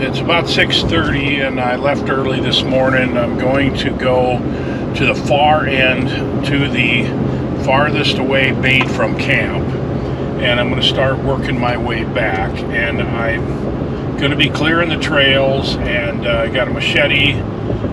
It's about 6:30 and I left early this morning. I'm going to go to the far end, to the farthest away bait from camp, and I'm going to start working my way back. And I'm going to be clearing the trails, and I got a machete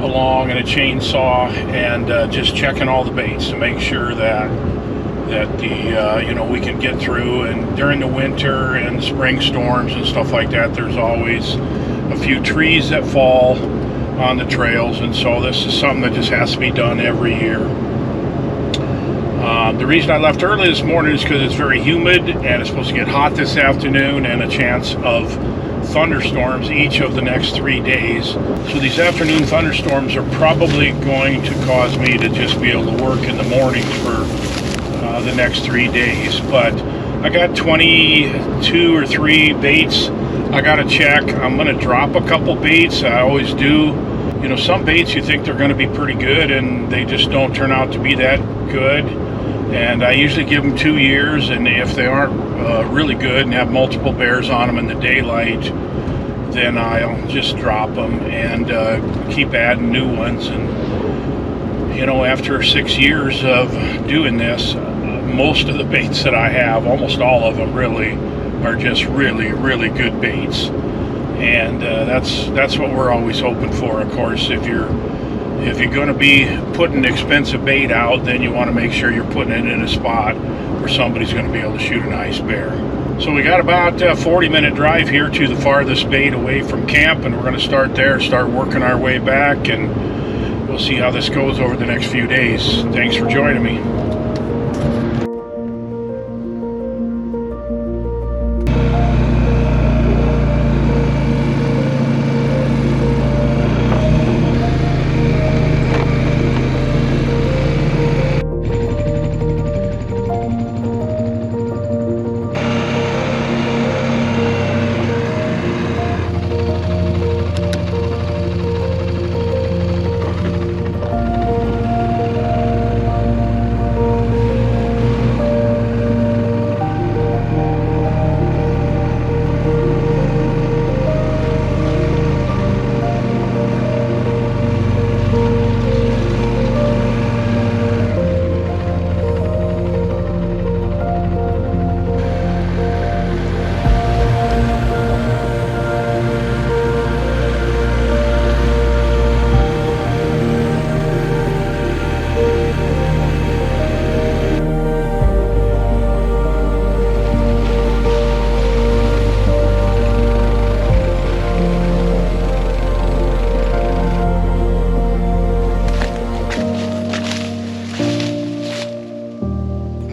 along and a chainsaw, and just checking all the baits to make sure that the we can get through. And during the winter and spring storms and stuff like that, there's always a few trees that fall on the trails, and so this is something that just has to be done every year. The reason I left early this morning is because it's very humid and it's supposed to get hot this afternoon, and a chance of thunderstorms each of the next 3 days. So these afternoon thunderstorms are probably going to cause me to just be able to work in the mornings for the next 3 days. But I got 22 or 3 baits I gotta check. I'm gonna drop a couple baits. I always do. You know, some baits you think they're gonna be pretty good and they just don't turn out to be that good. And I usually give them 2 years, and if they aren't really good and have multiple bears on them in the daylight, then I'll just drop them and keep adding new ones. And you know, after 6 years of doing this, most of the baits that I have, almost all of them really, are just really good baits. And that's what we're always hoping for. Of course, if you're going to be putting expensive bait out, then you want to make sure you're putting it in a spot where somebody's going to be able to shoot a nice bear. So we got about a 40-minute drive here to the farthest bait away from camp, and we're going to start there, start working our way back, and we'll see how this goes over the next few days. Thanks for joining me.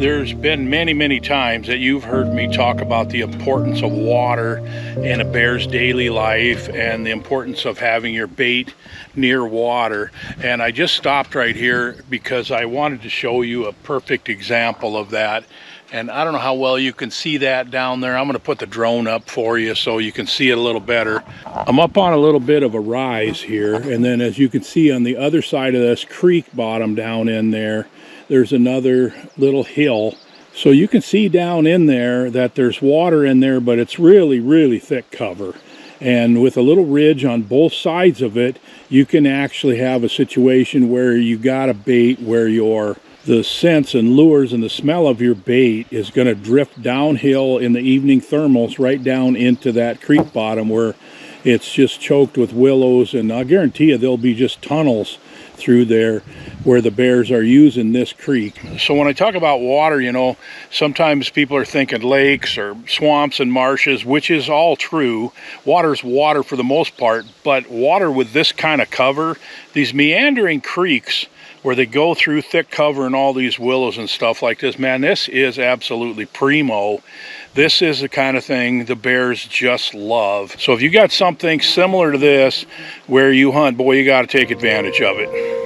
There's been many times that you've heard me talk about the importance of water in a bear's daily life and the importance of having your bait near water. And I just stopped right here because I wanted to show you a perfect example of that. And I don't know how well you can see that down there. I'm going to put the drone up for you so you can see it a little better. I'm up on a little bit of a rise here, and then as you can see on the other side of this creek bottom down in there, there's another little hill. So you can see down in there that there's water in there, but it's really thick cover. And with a little ridge on both sides of it, you can actually have a situation where you got a bait where the scents and lures and the smell of your bait is going to drift downhill in the evening thermals right down into that creek bottom where it's just choked with willows, and I'll guarantee you there'll be just tunnels through there where the bears are using this creek. So when I talk about water, you know, sometimes people are thinking lakes or swamps and marshes, which is all true. Water's water for the most part, but water with this kind of cover, these meandering creeks where they go through thick cover and all these willows and stuff like this, man, this is absolutely primo. This is the kind of thing the bears just love. So if you got something similar to this where you hunt, boy, you got to take advantage of it.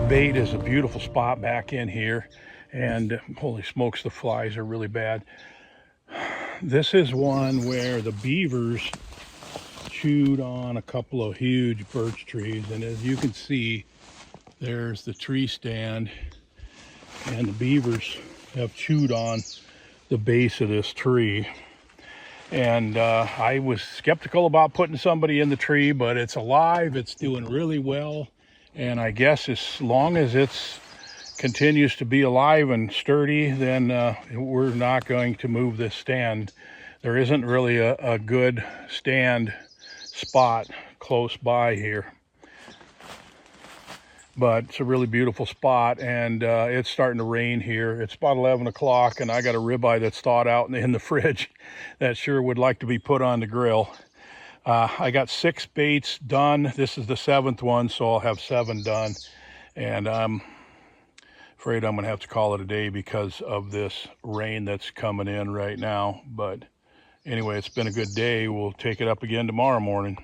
bait is a beautiful spot back in here, and holy smokes, the flies are really bad. This is one where the beavers chewed on a couple of huge birch trees, and as you can see, there's the tree stand, and the beavers have chewed on the base of this tree. And I was skeptical about putting somebody in the tree, but it's alive, it's doing really well, and I guess as long as it's continues to be alive and sturdy, then we're not going to move this stand. There isn't really a good stand spot close by here, but it's a really beautiful spot, and it's starting to rain here. It's about 11 o'clock, and I got a ribeye that's thawed out in the fridge that sure would like to be put on the grill. I got 6 baits done. This is the 7th one, so I'll have 7 done, and I'm afraid I'm gonna have to call it a day because of this rain that's coming in right now. But anyway, it's been a good day. We'll take it up again tomorrow morning.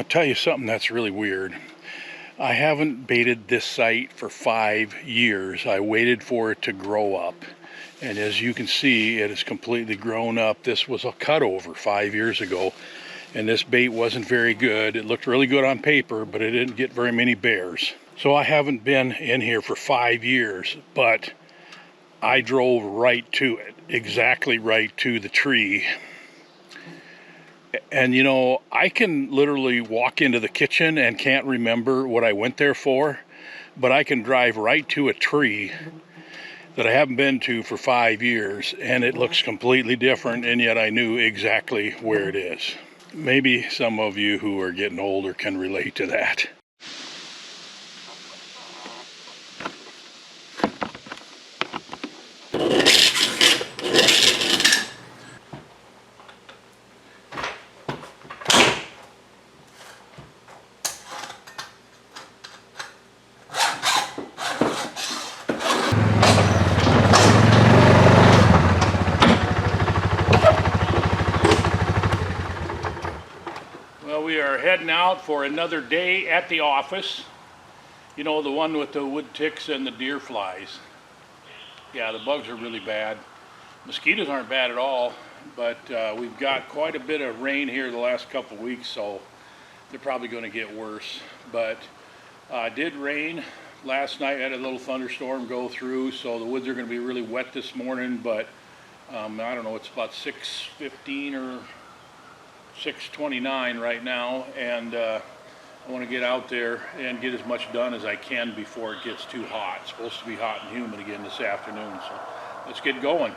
Tell you something that's really weird. I haven't baited this site for 5 years. I waited for it to grow up, and as you can see, it has completely grown up. This was a cutover 5 years ago, and this bait wasn't very good. It looked really good on paper, but it didn't get very many bears. So I haven't been in here for 5 years, but I drove right to it, exactly right to the tree. And you know, I can literally walk into the kitchen and can't remember what I went there for, but I can drive right to a tree that I haven't been to for 5 years, and it looks completely different, and yet I knew exactly where it is. Maybe some of you who are getting older can relate to that. Well, we are heading out for another day at the office. You know, the one with the wood ticks and the deer flies. Yeah, the bugs are really bad. Mosquitoes aren't bad at all, but we've got quite a bit of rain here the last couple weeks, so they're probably going to get worse. But it did rain last night. Had a little thunderstorm go through, so the woods are going to be really wet this morning, but I don't know, it's about 6:15 or 6:29 right now, and I want to get out there and get as much done as I can before it gets too hot. It's supposed to be hot and humid again this afternoon, so let's get going.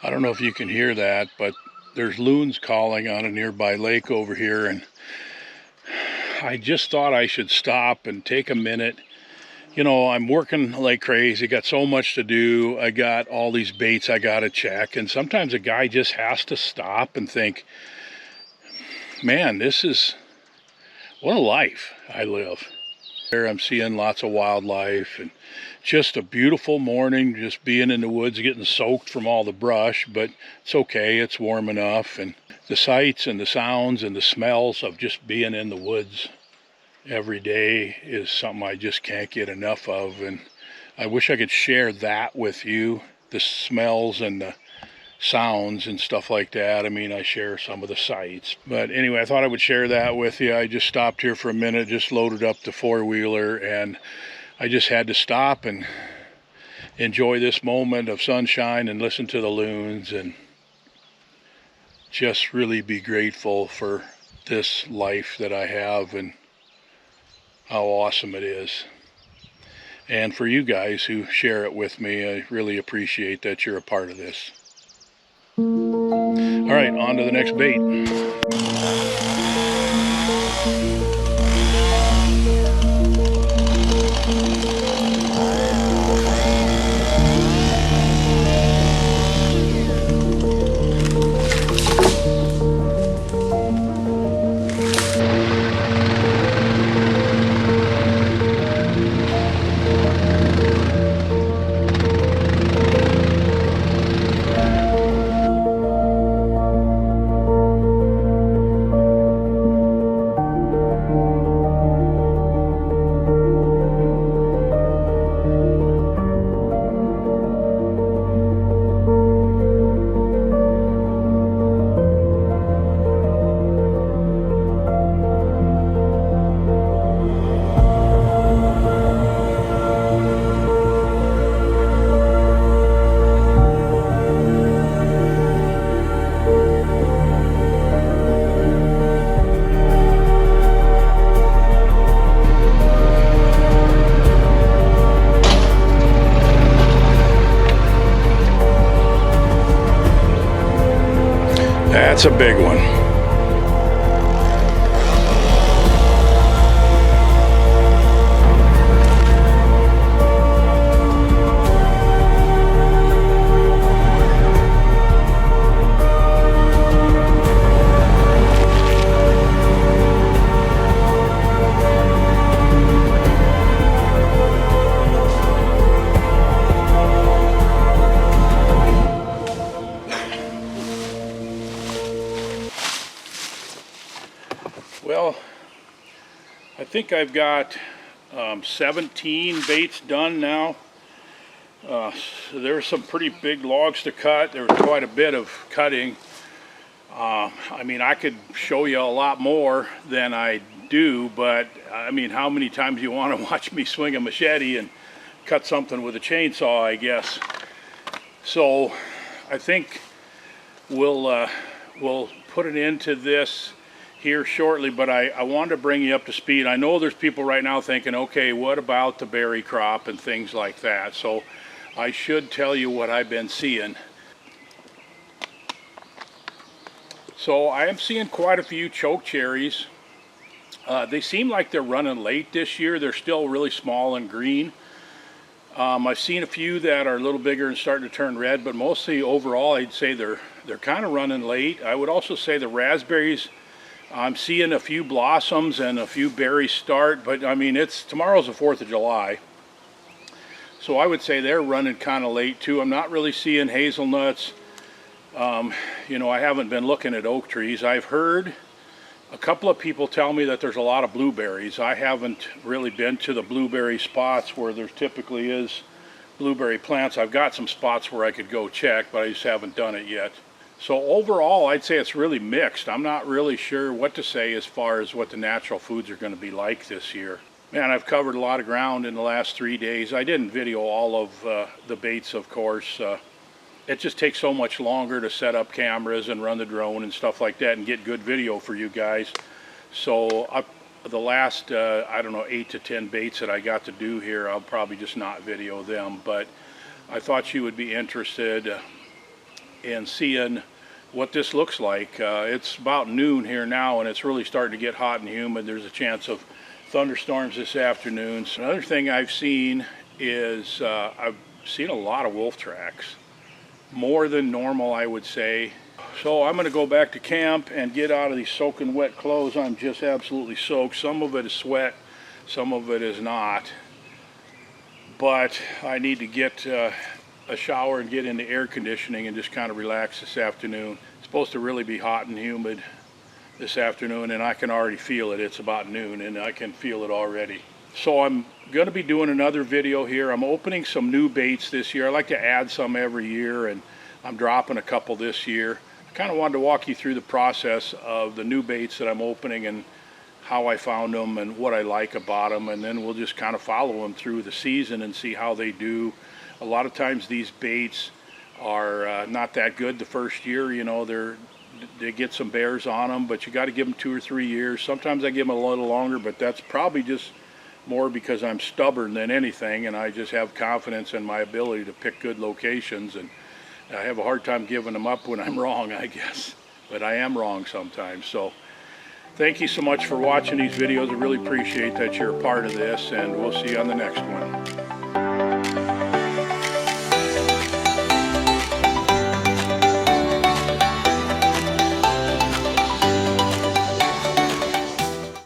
I don't know if you can hear that, but there's loons calling on a nearby lake over here, and I just thought I should stop and take a minute. You know, I'm working like crazy, got so much to do. I got all these baits I gotta check, and sometimes a guy just has to stop and think, man, this is, what a life I live. There I'm seeing lots of wildlife, and just a beautiful morning, just being in the woods, getting soaked from all the brush, but it's okay, it's warm enough. And the sights and the sounds and the smells of just being in the woods every day is something I just can't get enough of. And I wish I could share that with you, the smells and sounds and stuff like that. I mean, I share some of the sights. But anyway, I thought I would share that with you. I just stopped here for a minute, just loaded up the four-wheeler, and I just had to stop and enjoy this moment of sunshine and listen to the loons and just really be grateful for this life that I have and how awesome it is. And for you guys who share it with me, I really appreciate that you're a part of this. All right, on to the next bait. That's a big one. Well, I think I've got 17 baits done now. So there are some pretty big logs to cut. There was quite a bit of cutting. I mean, I could show you a lot more than I do, but I mean, how many times you want to watch me swing a machete and cut something with a chainsaw, I guess. So I think we'll put an end to this here shortly, but I wanted to bring you up to speed. I know there's people right now thinking, okay, what about the berry crop and things like that? So I should tell you what I've been seeing. So I am seeing quite a few choke cherries. They seem like they're running late this year. They're still really small and green. I've seen a few that are a little bigger and starting to turn red, but mostly overall I'd say they're kind of running late. I would also say the raspberries, I'm seeing a few blossoms and a few berries start, but I mean, tomorrow's the 4th of July. So I would say they're running kind of late too. I'm not really seeing hazelnuts. You know, I haven't been looking at oak trees. I've heard a couple of people tell me that there's a lot of blueberries. I haven't really been to the blueberry spots where there typically is blueberry plants. I've got some spots where I could go check, but I just haven't done it yet. So overall, I'd say it's really mixed. I'm not really sure what to say as far as what the natural foods are going to be like this year. Man, I've covered a lot of ground in the last 3 days. I didn't video all of the baits, of course. It just takes so much longer to set up cameras and run the drone and stuff like that and get good video for you guys. So the last, I don't know, 8 to 10 baits that I got to do here, I'll probably just not video them. But I thought you would be interested in seeing what this looks like. It's about noon here now, and it's really starting to get hot and humid. There's a chance of thunderstorms this afternoon. So another thing I've seen is I've seen a lot of wolf tracks. More than normal, I would say. So I'm going to go back to camp and get out of these soaking wet clothes. I'm just absolutely soaked. Some of it is sweat, some of it is not. But I need to get a shower and get into air conditioning and just kind of relax this afternoon. It's supposed to really be hot and humid this afternoon, and I can already feel it. It's about noon and I can feel it already. So I'm going to be doing another video here. I'm opening some new baits this year. I like to add some every year, and I'm dropping a couple this year. I kind of wanted to walk you through the process of the new baits that I'm opening and how I found them and what I like about them, and then we'll just kind of follow them through the season and see how they do. A lot of times these baits are not that good the first year. You know, they get some bears on them, but you got to give them 2 or 3 years. Sometimes I give them a little longer, but that's probably just more because I'm stubborn than anything, and I just have confidence in my ability to pick good locations, and I have a hard time giving them up when I'm wrong, I guess. But I am wrong sometimes. So thank you so much for watching these videos. I really appreciate that you're a part of this, and we'll see you on the next one.